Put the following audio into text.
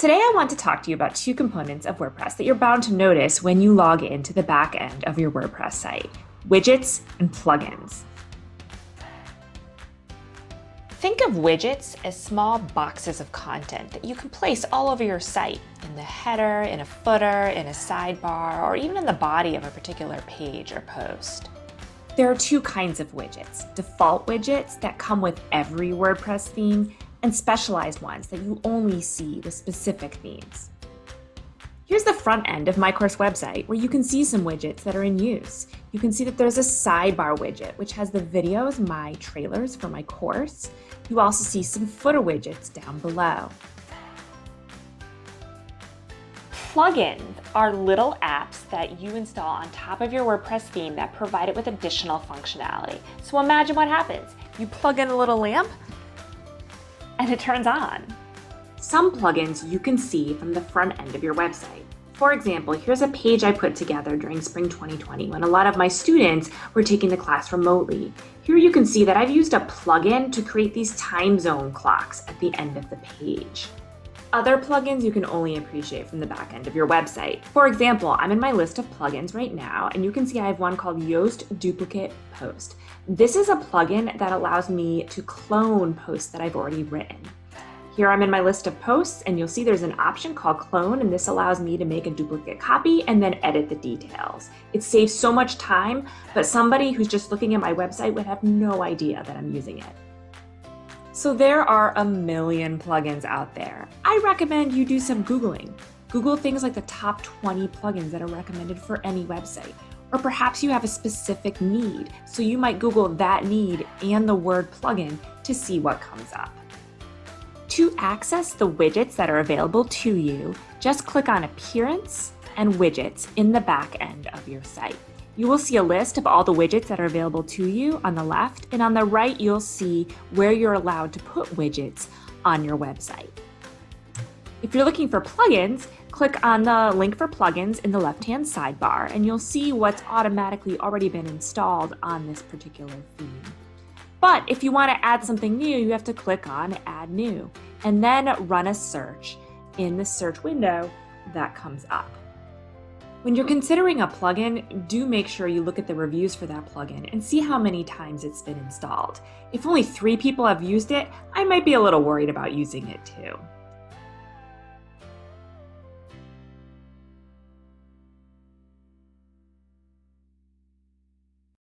Today I want to talk to you about two components of WordPress that you're bound to notice when you log into the back end of your WordPress site: widgets and plugins. Think of widgets as small boxes of content that you can place all over your site, in the header, in a footer, in a sidebar, or even in the body of a particular page or post. There are two kinds of widgets: default widgets that come with every WordPress theme, and specialized ones that you only see with specific themes. Here's the front end of my course website, where you can see some widgets that are in use. You can see that there's a sidebar widget, which has the videos, my trailers for my course. You also see some footer widgets down below. Plugins are little apps that you install on top of your WordPress theme that provide it with additional functionality. So imagine what happens. You plug in a little lamp, and it turns on. Some plugins you can see from the front end of your website. For example, here's a page I put together during spring 2020 when a lot of my students were taking the class remotely. Here you can see that I've used a plugin to create these time zone clocks at the end of the page. Other plugins you can only appreciate from the back end of your website. For example, I'm in my list of plugins right now, and you can see I have one called Yoast Duplicate Post. This is a plugin that allows me to clone posts that I've already written. Here I'm in my list of posts, and you'll see there's an option called Clone, and this allows me to make a duplicate copy and then edit the details. It saves so much time, but somebody who's just looking at my website would have no idea that I'm using it. So there are a million plugins out there. I recommend you do some Googling. Google things like the top 20 plugins that are recommended for any website. Or perhaps you have a specific need, so you might Google that need and the word plugin to see what comes up. To access the widgets that are available to you, just click on Appearance and Widgets in the back end of your site. You will see a list of all the widgets that are available to you on the left, and on the right you'll see where you're allowed to put widgets on your website. If you're looking for plugins, click on the link for plugins in the left-hand sidebar, and you'll see what's automatically already been installed on this particular theme. But if you want to add something new, you have to click on Add New, and then run a search in the search window that comes up. When you're considering a plugin, do make sure you look at the reviews for that plugin and see how many times it's been installed. If only 3 people have used it, I might be a little worried about using it too.